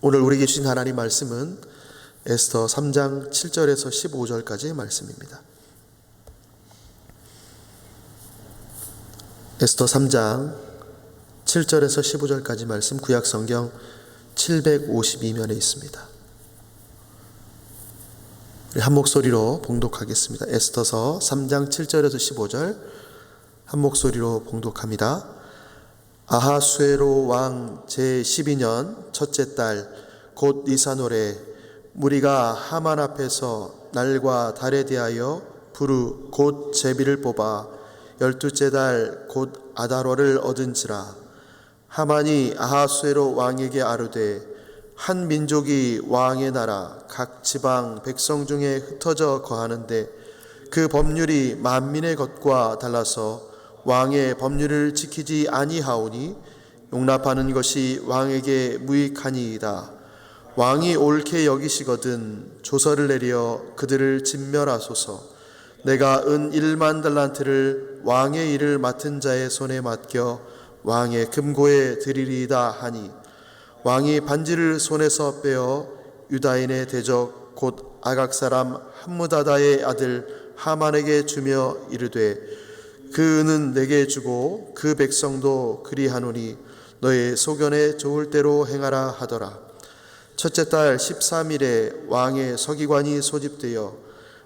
오늘 우리에게 주신 하나님 말씀은 에스더 3장 7절에서 15절까지의 말씀입니다. 에스더 3장 7절에서 15절까지 말씀, 구약 성경 752면에 있습니다. 우리 한 목소리로 봉독하겠습니다. 에스더서 3장 7절에서 15절 한 목소리로 봉독합니다. 아하수에로 왕 제12년 첫째 달 곧 니산월에 무리가 하만 앞에서 날과 달에 대하여 부르 곧 제비를 뽑아 12째 달 곧 아달월을 얻은지라. 하만이 아하수에로 왕에게 아뢰되 한 민족이 왕의 나라 각 지방 백성 중에 흩어져 거하는데 그 법률이 만민의 것과 달라서 왕의 법률을 지키지 아니하오니 용납하는 것이 왕에게 무익하니이다. 왕이 옳게 여기시거든 조서를 내려 그들을 진멸하소서. 내가 은 1만 달란트를 왕의 일을 맡은 자의 손에 맡겨 왕의 금고에 드리리이다 하니, 왕이 반지를 손에서 빼어 유다인의 대적 곧 아각 사람 함무다다의 아들 하만에게 주며 이르되 그 은은 내게 주고 그 백성도 그리하노니 너의 소견에 좋을 대로 행하라 하더라. 첫째 달 13일에 왕의 서기관이 소집되어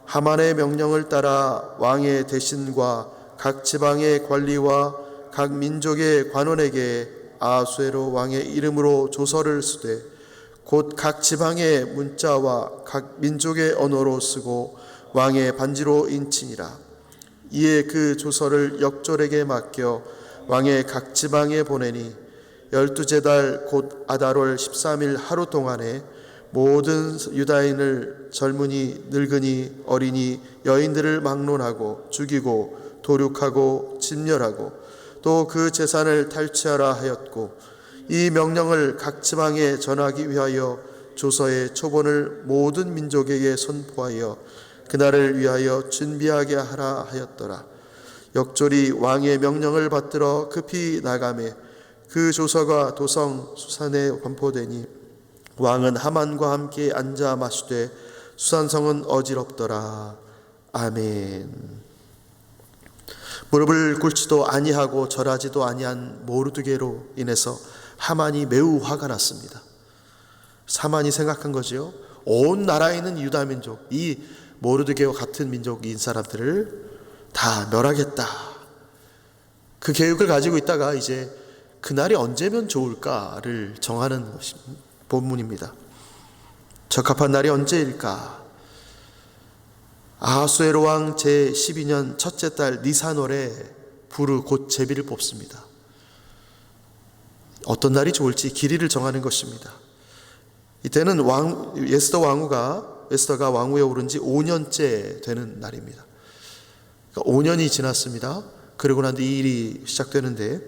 하만의 명령을 따라 왕의 대신과 각 지방의 관리와 각 민족의 관원에게 아하수에로 왕의 이름으로 조서를 쓰되 곧 각 지방의 문자와 각 민족의 언어로 쓰고 왕의 반지로 인치니라. 이에 그 조서를 역졸에게 맡겨 왕의 각 지방에 보내니 12째 달 곧 아달월 13일 하루 동안에 모든 유다인을 젊은이 늙은이 어린이 여인들을 막론하고 죽이고 도륙하고 진멸하고 또 그 재산을 탈취하라 하였고, 이 명령을 각 지방에 전하기 위하여 조서의 초본을 모든 민족에게 선포하여 그날을 위하여 준비하게 하라 하였더라. 역졸이 왕의 명령을 받들어 급히 나가매 그 조서가 도성 수산에 반포되니 왕은 하만과 함께 앉아 마시되 수산성은 어지럽더라. 아멘. 무릎을 꿇지도 아니하고 절하지도 아니한 모르드게로 인해서 하만이 매우 화가 났습니다. 하만이 생각한 거지요. 온 나라에 있는 유다 민족, 이 모르드게와 같은 민족인 사람들을 다 멸하겠다. 그 계획을 가지고 있다가 이제 그날이 언제면 좋을까를 정하는 것이 본문입니다. 적합한 날이 언제일까? 아하수에로 왕 제12년 첫째 달 니산월에 부르 곧 제비를 뽑습니다. 어떤 날이 좋을지 길이를 정하는 것입니다. 이때는 에스더가 왕위에 오른 지 5년째 되는 날입니다. 그러니까 5년이 지났습니다. 그러고 난 뒤 이 일이 시작되는데,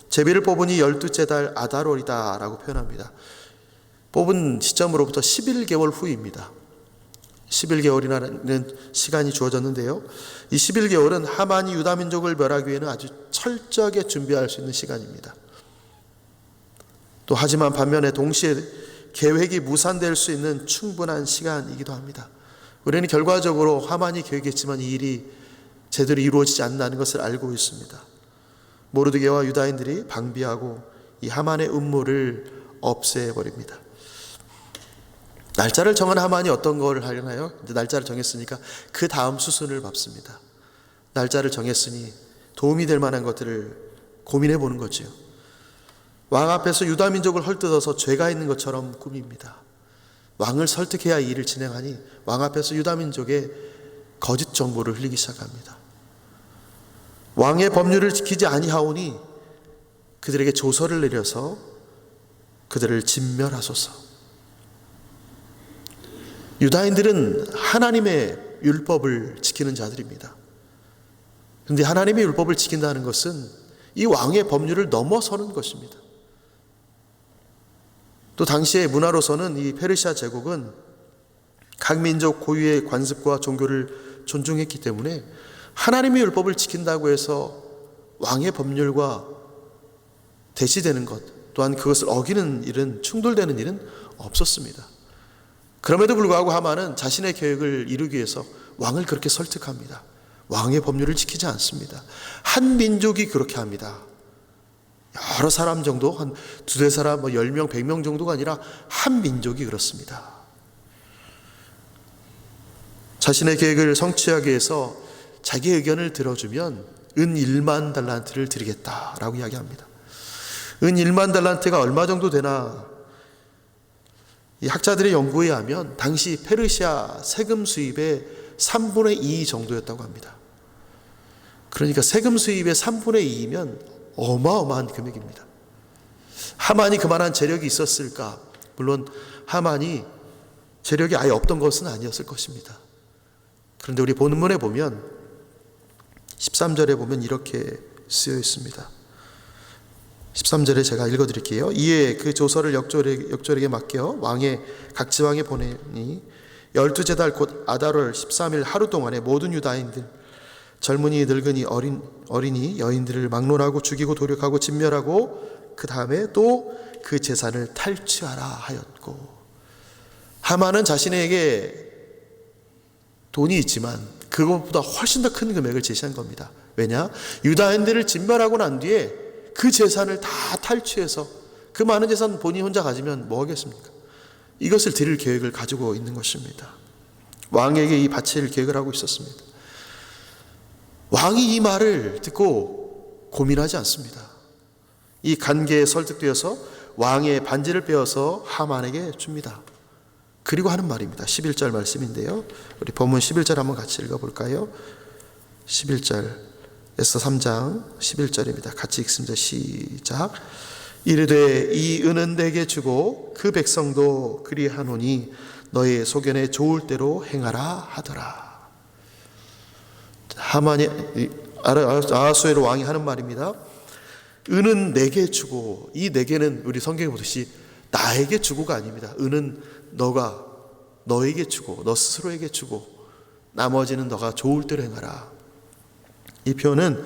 제비를 뽑으니 12째 달 아달월이다 라고 표현합니다. 뽑은 시점으로부터 11개월 후입니다. 11개월이라는 시간이 주어졌는데요, 이 11개월은 하만이 유다 민족을 멸하기 위해는 아주 철저하게 준비할 수 있는 시간입니다. 또 하지만 반면에 동시에 계획이 무산될 수 있는 충분한 시간이기도 합니다. 우리는 결과적으로 하만이 계획했지만 이 일이 제대로 이루어지지 않는다는 것을 알고 있습니다. 모르드게와 유다인들이 방비하고 이 하만의 음모를 없애버립니다. 날짜를 정한 하만이 어떤 걸 하려나요? 이제 날짜를 정했으니까 그 다음 수순을 밟습니다. 날짜를 정했으니 도움이 될 만한 것들을 고민해 보는 거죠. 왕 앞에서 유다 민족을 헐뜯어서 죄가 있는 것처럼 꾸밉니다. 왕을 설득해야 이 일을 진행하니 왕 앞에서 유다 민족의 거짓 정보를 흘리기 시작합니다. 왕의 법률을 지키지 아니하오니 그들에게 조서를 내려서 그들을 진멸하소서. 유다인들은 하나님의 율법을 지키는 자들입니다. 그런데 하나님의 율법을 지킨다는 것은 이 왕의 법률을 넘어서는 것입니다. 또 당시의 문화로서는 이 페르시아 제국은 각 민족 고유의 관습과 종교를 존중했기 때문에 하나님의 율법을 지킨다고 해서 왕의 법률과 대치되는 것, 또한 그것을 어기는 일은, 충돌되는 일은 없었습니다. 그럼에도 불구하고 하만은 자신의 계획을 이루기 위해서 왕을 그렇게 설득합니다. 왕의 법률을 지키지 않습니다. 한 민족이 그렇게 합니다. 여러 사람 정도, 한 두세 사람, 10명, 100명 정도가 아니라 한 민족이 그렇습니다. 자신의 계획을 성취하기 위해서 자기의 의견을 들어주면 은 1만 달란트를 드리겠다라고 이야기합니다. 은 1만 달란트가 얼마 정도 되나, 이 학자들의 연구에 의하면 당시 페르시아 세금 수입의 3분의 2 정도였다고 합니다. 그러니까 세금 수입의 3분의 2이면 어마어마한 금액입니다. 하만이 그만한 재력이 있었을까? 물론 하만이 재력이 아예 없던 것은 아니었을 것입니다. 그런데 우리 본문에 보면 13절에 보면 이렇게 쓰여 있습니다. 13절에 제가 읽어드릴게요. 이에 그 조서를 역졸에게 맡겨 왕의 각 지방에 보내니 12제달 곧 아달월 13일 하루 동안에 모든 유다인들, 젊은이 늙은이 어린이 여인들을 막론하고 죽이고 도륙하고 진멸하고 그 다음에 또 그 재산을 탈취하라 하였고, 하만은 자신에게 돈이 있지만 그것보다 훨씬 더 큰 금액을 제시한 겁니다. 왜냐? 유다인들을 진멸하고 난 뒤에 그 재산을 다 탈취해서 그 많은 재산 본인이 혼자 가지면 뭐 하겠습니까? 이것을 드릴 계획을 가지고 있는 것입니다. 왕에게 이 바칠 계획을 하고 있었습니다. 왕이 이 말을 듣고 고민하지 않습니다. 이 간계에 설득되어서 왕의 반지를 빼어서 하만에게 줍니다. 그리고 하는 말입니다. 11절 말씀인데요. 우리 본문 11절 한번 같이 읽어볼까요? 11절 에서 3장 11절입니다. 같이 읽습니다. 시작. 이르되 이 은은 내게 주고 그 백성도 그리하노니 너의 소견에 좋을 대로 행하라 하더라. 하만이 아하수에로 왕이 하는 말입니다. 은은 내게 주고, 이 내게는 우리 성경에 보듯이 나에게 주고가 아닙니다. 은은 너가 너에게 주고, 너 스스로에게 주고, 나머지는 너가 좋을 대로 행하라. 이 표현은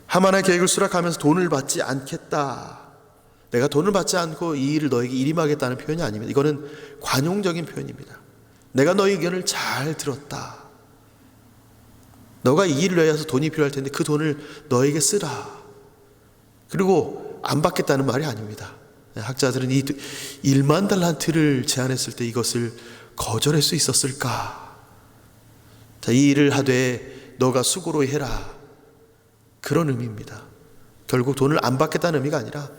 하만의 계획을 수락하면서 돈을 받지 않겠다, 내가 돈을 받지 않고 이 일을 너에게 일임하겠다는 표현이 아닙니다. 이거는 관용적인 표현입니다. 내가 너의 의견을 잘 들었다. 너가 이 일을 위해서 돈이 필요할 텐데 그 돈을 너에게 쓰라. 그리고 안 받겠다는 말이 아닙니다. 학자들은 이 1만 달란트를 제안했을 때 이것을 거절할 수 있었을까? 자, 이 일을 하되 너가 수고로 해라, 그런 의미입니다. 결국 돈을 안 받겠다는 의미가 아니라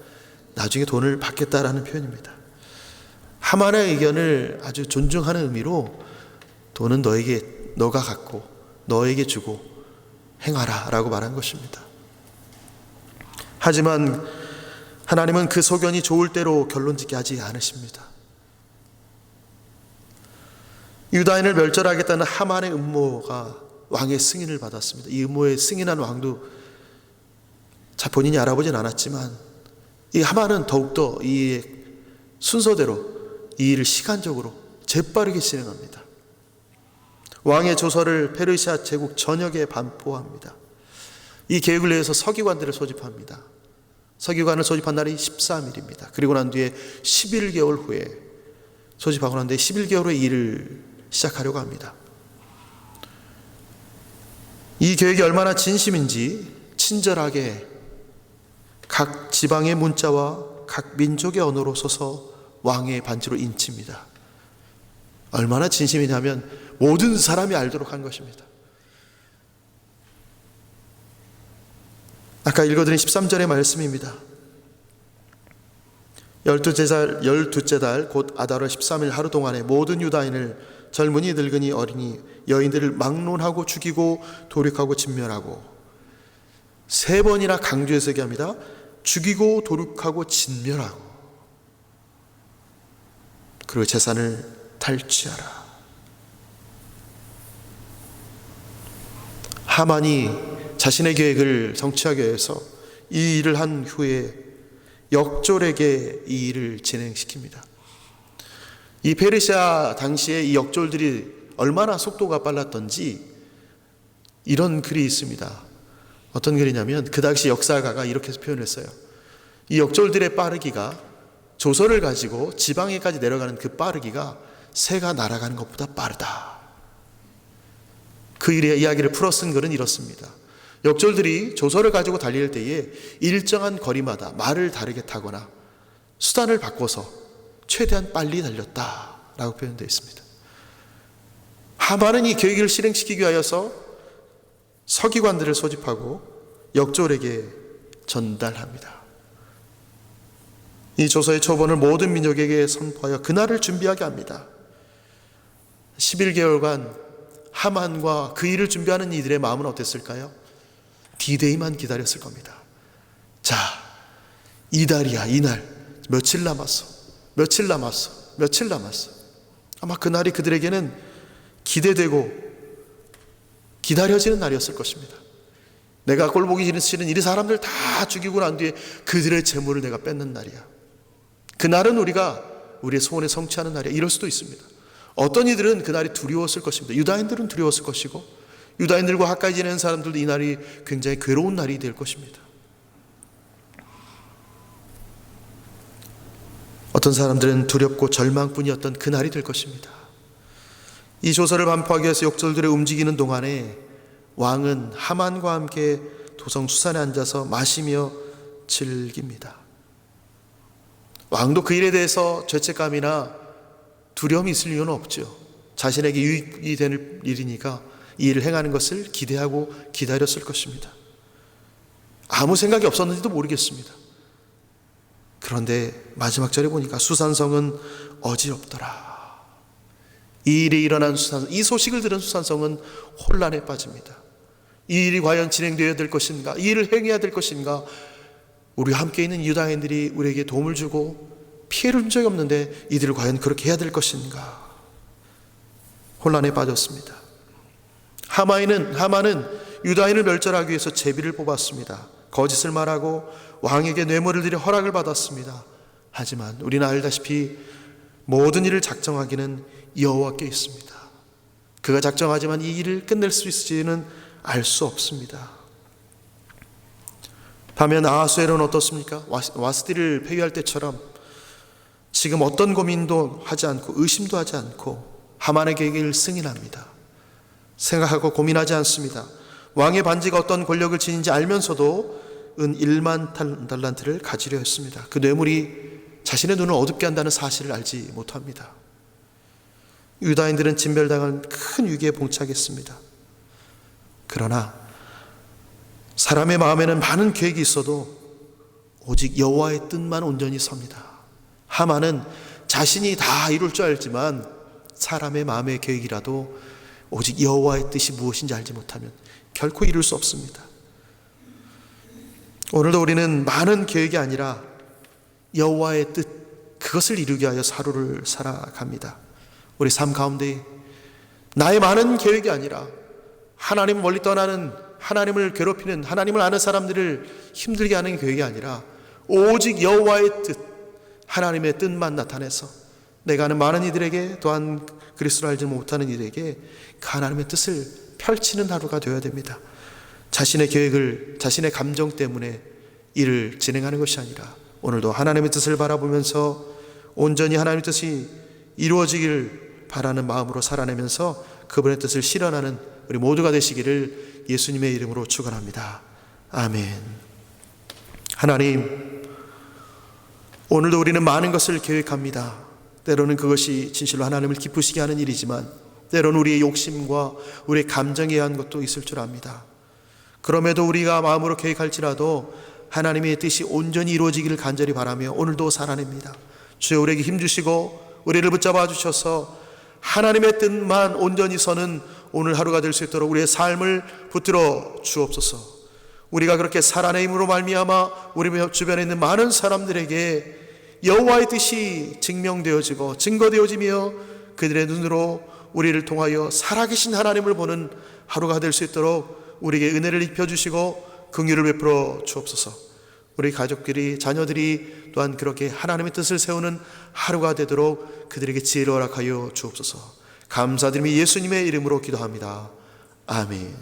나중에 돈을 받겠다라는 표현입니다. 하만의 의견을 아주 존중하는 의미로 돈은 너가 갖고 너에게 주고 행하라 라고 말한 것입니다. 하지만 하나님은 그 소견이 좋을 대로 결론짓게 하지 않으십니다. 유다인을 멸절하겠다는 하만의 음모가 왕의 승인을 받았습니다. 이 음모에 승인한 왕도 본인이 알아보진 않았지만 이 하만은 더욱더 이 순서대로 이 일을 시간적으로 재빠르게 진행합니다. 왕의 조서를 페르시아 제국 전역에 반포합니다. 이 계획을 위해서 서기관들을 소집합니다. 서기관을 소집한 날이 13일입니다. 그리고 난 뒤에 11개월 후에 소집하고 난 뒤에 11개월 후에 일을 시작하려고 합니다. 이 계획이 얼마나 진심인지 친절하게 각 지방의 문자와 각 민족의 언어로 써서 왕의 반지로 인칩니다. 얼마나 진심이냐면 모든 사람이 알도록 한 것입니다. 아까 읽어드린 13절의 말씀입니다. 12째 달 곧 아달월 13일 하루 동안에 모든 유다인을 젊은이 늙은이 어린이 여인들을 막론하고 죽이고 도륙하고 진멸하고, 3번이나 강조해서 얘기합니다. 죽이고 도륙하고 진멸하고, 그리고 재산을 탈취하라. 하만이 자신의 계획을 성취하기 위해서 이 일을 한 후에 역졸에게 이 일을 진행시킵니다. 이 페르시아 당시에 이 역졸들이 얼마나 속도가 빨랐던지 이런 글이 있습니다. 어떤 글이냐면 그 당시 역사가가 이렇게 표현했어요. 이 역졸들의 빠르기가, 조서를 가지고 지방에까지 내려가는 그 빠르기가 새가 날아가는 것보다 빠르다. 그 일의 이야기를 풀어 쓴 글은 이렇습니다. 역졸들이 조서를 가지고 달릴 때에 일정한 거리마다 말을 다르게 타거나 수단을 바꿔서 최대한 빨리 달렸다라고 표현되어 있습니다. 하만은 이 계획을 실행시키기 위하여서 서기관들을 소집하고 역졸에게 전달합니다. 이 조서의 초본을 모든 민족에게 선포하여 그날을 준비하게 합니다. 11개월간 하만과 그 일을 준비하는 이들의 마음은 어땠을까요? 디데이만 기다렸을 겁니다. 자, 이달이야, 이날. 며칠 남았어. 아마 그날이 그들에게는 기대되고 기다려지는 날이었을 것입니다. 내가 꼴보기 싫은 이 사람들 다 죽이고 난 뒤에 그들의 재물을 내가 뺏는 날이야. 그날은 우리가 우리의 소원에 성취하는 날이야. 이럴 수도 있습니다. 어떤 이들은 그날이 두려웠을 것입니다. 유다인들은 두려웠을 것이고, 유다인들과 가까이 지내는 사람들도 이 날이 굉장히 괴로운 날이 될 것입니다. 어떤 사람들은 두렵고 절망뿐이었던 그 날이 될 것입니다. 이 조서를 반포하기 위해서 역졸들의 움직이는 동안에 왕은 하만과 함께 도성 수산에 앉아서 마시며 즐깁니다. 왕도 그 일에 대해서 죄책감이나 두려움이 있을 이유는 없죠. 자신에게 유익이 되는 일이니까 이 일을 행하는 것을 기대하고 기다렸을 것입니다. 아무 생각이 없었는지도 모르겠습니다. 그런데 마지막 절에 보니까 수산성은 어지럽더라. 이 일이 일어난 수산성, 이 소식을 들은 수산성은 혼란에 빠집니다. 이 일이 과연 진행되어야 될 것인가? 이 일을 행해야 될 것인가? 우리와 함께 있는 유다인들이 우리에게 도움을 주고 피해를 준 적이 없는데 이들을 과연 그렇게 해야 될 것인가? 혼란에 빠졌습니다. 하만은 유다인을 멸절하기 위해서 제비를 뽑았습니다. 거짓을 말하고 왕에게 뇌물을 들여 허락을 받았습니다. 하지만 우리는 알다시피 모든 일을 작정하기는 여호와께 있습니다. 그가 작정하지만 이 일을 끝낼 수 있을지는 알 수 없습니다. 반면 아하수에로는 어떻습니까? 와스디를 폐위할 때처럼 지금 어떤 고민도 하지 않고 의심도 하지 않고 하만의 계획을 승인합니다. 생각하고 고민하지 않습니다. 왕의 반지가 어떤 권력을 지닌지 알면서도 은 1만 달란트를 가지려 했습니다. 그 뇌물이 자신의 눈을 어둡게 한다는 사실을 알지 못합니다. 유다인들은 진멸당한 큰 위기에 봉착했습니다. 그러나 사람의 마음에는 많은 계획이 있어도 오직 여호와의 뜻만 온전히 섭니다. 하만은 자신이 다 이룰 줄 알지만 사람의 마음의 계획이라도 오직 여호와의 뜻이 무엇인지 알지 못하면 결코 이룰 수 없습니다. 오늘도 우리는 많은 계획이 아니라 여호와의 뜻, 그것을 이루기 위하여 하루를 살아갑니다. 우리 삶 가운데 나의 많은 계획이 아니라 하나님 멀리 떠나는, 하나님을 괴롭히는, 하나님을 아는 사람들을 힘들게 하는 계획이 아니라 오직 여호와의 뜻, 하나님의 뜻만 나타내서 내가 아는 많은 이들에게, 또한 그리스도를 알지 못하는 이들에게 그 하나님의 뜻을 펼치는 하루가 되어야 됩니다. 자신의 계획을, 자신의 감정 때문에 일을 진행하는 것이 아니라 오늘도 하나님의 뜻을 바라보면서 온전히 하나님의 뜻이 이루어지길 바라는 마음으로 살아내면서 그분의 뜻을 실현하는 우리 모두가 되시기를 예수님의 이름으로 축원합니다. 아멘. 하나님, 오늘도 우리는 많은 것을 계획합니다. 때로는 그것이 진실로 하나님을 기쁘시게 하는 일이지만 때로는 우리의 욕심과 우리의 감정에 의한 것도 있을 줄 압니다. 그럼에도 우리가 마음으로 계획할지라도 하나님의 뜻이 온전히 이루어지기를 간절히 바라며 오늘도 살아냅니다. 주여, 우리에게 힘주시고 우리를 붙잡아 주셔서 하나님의 뜻만 온전히 서는 오늘 하루가 될 수 있도록 우리의 삶을 붙들어 주옵소서. 우리가 그렇게 살아내임으로 말미암아 우리 주변에 있는 많은 사람들에게 여호와의 뜻이 증명되어지고 증거되어지며 그들의 눈으로 우리를 통하여 살아계신 하나님을 보는 하루가 될 수 있도록 우리에게 은혜를 입혀주시고 긍휼을 베풀어 주옵소서. 우리 가족들이, 자녀들이 또한 그렇게 하나님의 뜻을 세우는 하루가 되도록 그들에게 지혜를 허락하여 주옵소서. 감사드리며 예수님의 이름으로 기도합니다. 아멘.